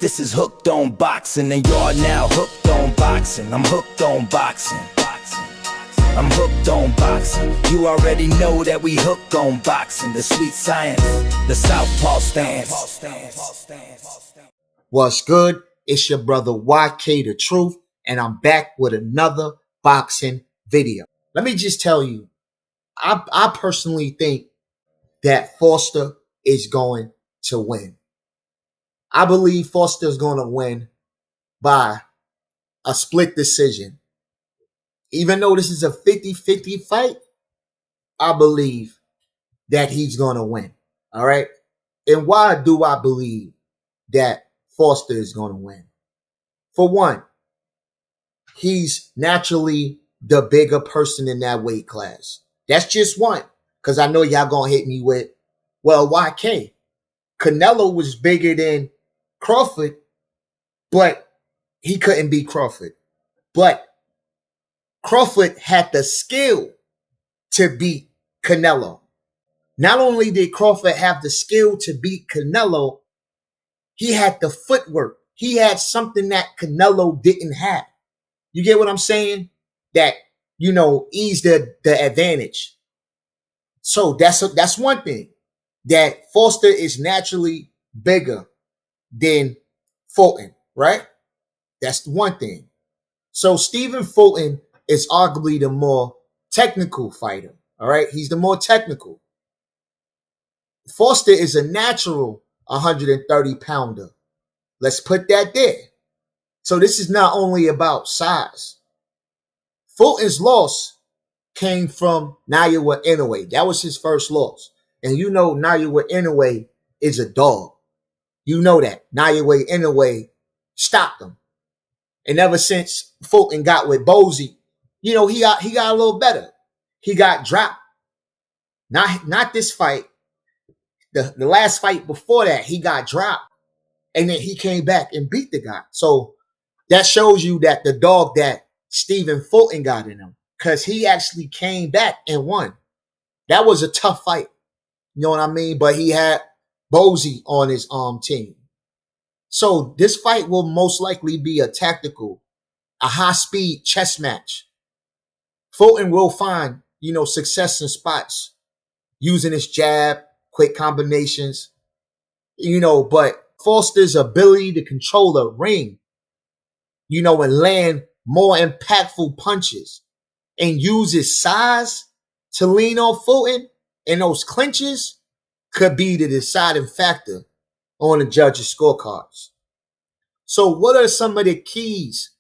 This is Hooked on Boxing, and you're now hooked on boxing. I'm hooked on boxing. I'm hooked on boxing. You already know that we hooked on boxing. The sweet science, the southpaw stance. What's good? It's your brother YK The Truth, and I'm back with another boxing video. Let me just tell you, I personally think that Foster is going to win. I believe Foster is going to win by a split decision. Even though this is a 50-50 fight, I believe that he's going to win. All right? And why do I believe that Foster is going to win? For one, he's naturally the bigger person in that weight class. That's just one. Because I know y'all going to hit me with, well, YK? Canelo was bigger than Crawford, but he couldn't beat Crawford. But Crawford had the skill to beat Canelo. Not only did Crawford have the skill to beat Canelo, he had the footwork. He had something that Canelo didn't have. You get what I'm saying? That, eased the advantage. So that's one thing. That Foster is naturally bigger than Fulton, right? That's one thing. So Stephen Fulton is arguably the more technical fighter, all right? He's the more technical. Foster is a natural 130-pounder. Let's put that there. So this is not only about size. Fulton's loss came from Naoya Inoue. That was his first loss. And Naoya Inoue is a dog. You know that. Naoya Inoue stopped him. And ever since Fulton got with Bozy, he got a little better. He got dropped. Not this fight. The last fight before that, he got dropped. And then he came back and beat the guy. So that shows you that the dog that Stephen Fulton got in him. Because he actually came back and won. That was a tough fight. You know what I mean? But he had Bozy on his team. So this fight will most likely be a high-speed chess match. Fulton will find, success in spots using his jab, quick combinations, but Foster's ability to control the ring, and land more impactful punches and use his size to lean on Fulton in those clinches could be the deciding factor on the judges' scorecards. So what are some of the keys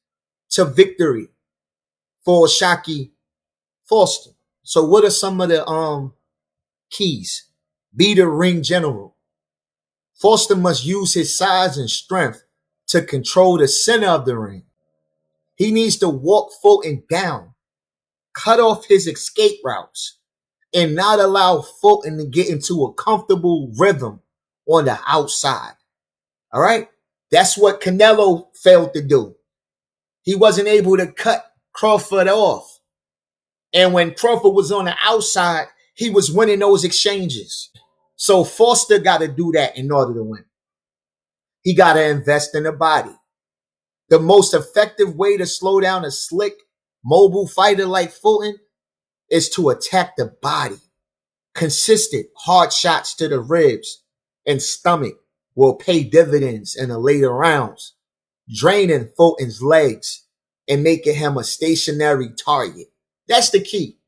to victory for Shaki Foster? So what are some of the keys? Be the ring general. Foster must use his size and strength to control the center of the ring. He needs to walk Fulton down, cut off his escape routes, and not allow Fulton to get into a comfortable rhythm on the outside. All right? That's what Canelo failed to do. He wasn't able to cut Crawford off. And when Crawford was on the outside, he was winning those exchanges. So Foster got to do that in order to win. He got to invest in the body. The most effective way to slow down a slick, mobile fighter like Fulton is to attack the body. Consistent hard shots to the ribs and stomach will pay dividends in the later rounds, draining Fulton's legs and making him a stationary target. That's the key.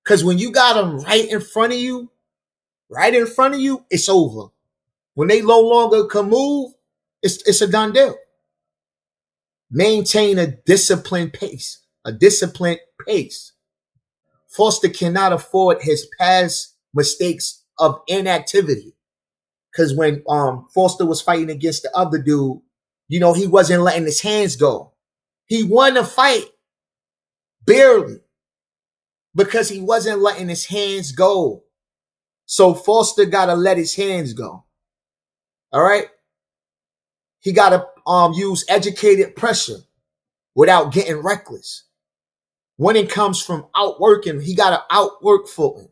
Because when you got him right in front of you, it's over. When they no longer can move, it's a done deal. Maintain a disciplined pace. Foster cannot afford his past mistakes of inactivity. Because when Foster was fighting against the other dude, he wasn't letting his hands go. He won the fight barely because he wasn't letting his hands go. So Foster got to let his hands go. All right? He got to use educated pressure without getting reckless. Winning comes from outworking. He got to outwork Fulton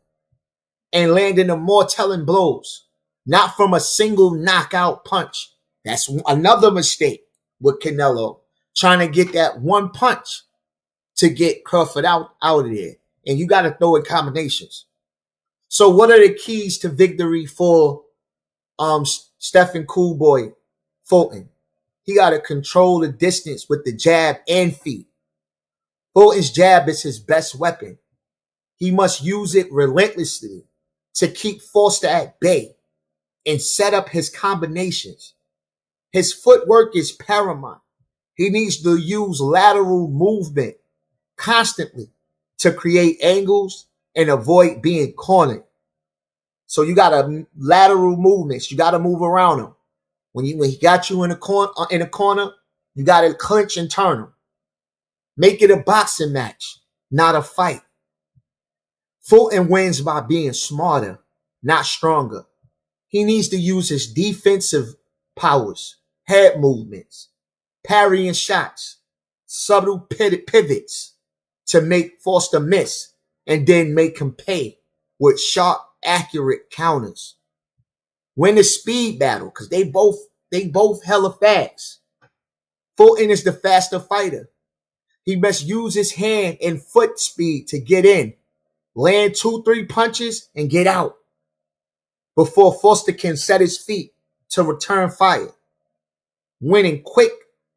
and landing the more telling blows, not from a single knockout punch That's another mistake with Canelo, trying to get that one punch to get Crawford out of there. And you got to throw in combinations. So what are the keys to victory for Stephen Cool Boy Fulton? He got to control the distance with the jab and feet. Fulton's jab is his best weapon. He must use it relentlessly to keep Foster at bay and set up his combinations. His footwork is paramount. He needs to use lateral movement constantly to create angles and avoid being cornered. So you got to lateral movements. You got to move around him. When he got you in a corner, you got to clinch and turn him. Make it a boxing match, not a fight. Fulton wins by being smarter, not stronger. He needs to use his defensive powers, head movements, parrying shots, subtle pivots to make Foster miss and then make him pay with sharp, accurate counters. Win the speed battle because they both hella fast. Fulton is the faster fighter. He must use his hand and foot speed to get in, land 2-3 punches, and get out before Foster can set his feet to return fire. Winning quick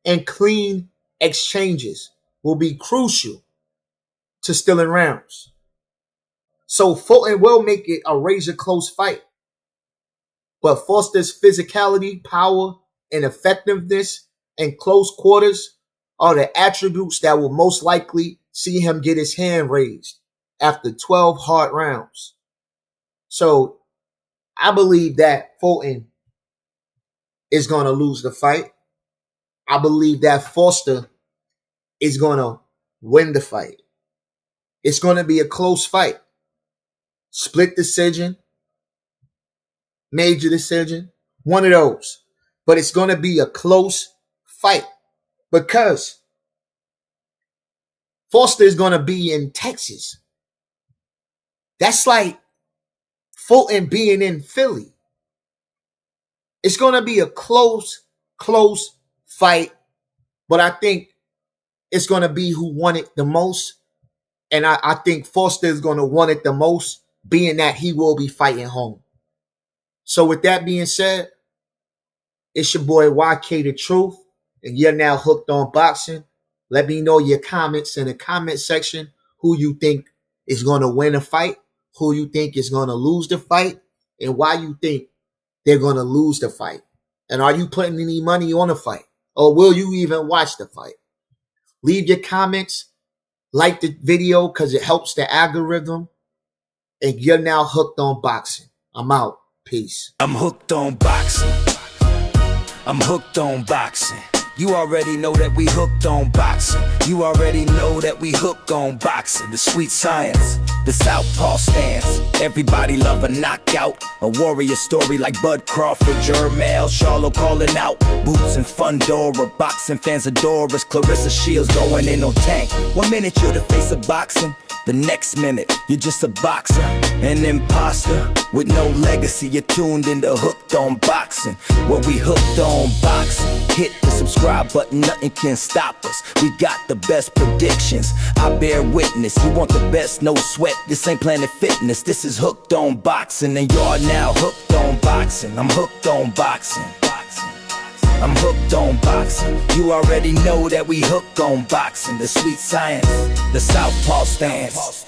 and clean exchanges will be crucial to stealing rounds. So Fulton will make it a razor close fight. But Foster's physicality, power, and effectiveness in close quarters are the attributes that will most likely see him get his hand raised after 12 hard rounds. So I believe that Fulton is going to lose the fight. I believe that Foster is going to win the fight. It's going to be a close fight. Split decision, major decision, one of those. But it's going to be a close fight because Foster is going to be in Texas. That's like Fulton being in Philly. It's going to be a close fight, but I think it's going to be who won it the most. And I think Foster is going to want it the most, being that he will be fighting home. So with that being said, it's your boy YK The Truth, and you're now hooked on boxing. Let me know your comments in the comment section, who you think is going to win a fight, who you think is going to lose the fight, and why you think they're going to lose the fight. And are you putting any money on the fight? Or will you even watch the fight? Leave your comments, like the video because it helps the algorithm. And you're now hooked on boxing. I'm out. Peace. I'm hooked on boxing. I'm hooked on boxing. You already know that we hooked on boxing. You already know that we hooked on boxing. The sweet science, the southpaw stance. Everybody love a knockout, a warrior story like Bud Crawford, Jermell, Charlo calling out. Boots and Fundora, boxing fans adore us. Clarissa Shields going in on Tank. 1 minute you're the face of boxing, the next minute you're just a boxer, an imposter with no legacy. You're tuned into Hooked on Boxing, where we hooked on boxing. Hit the subscribe button, nothing can stop us. We got the best predictions, I bear witness. You want the best, no sweat, this ain't Planet Fitness. This is Hooked on Boxing, and you're now hooked on boxing. I'm hooked on boxing. I'm hooked on boxing. You already know that we hooked on boxing. The sweet science, the southpaw stance.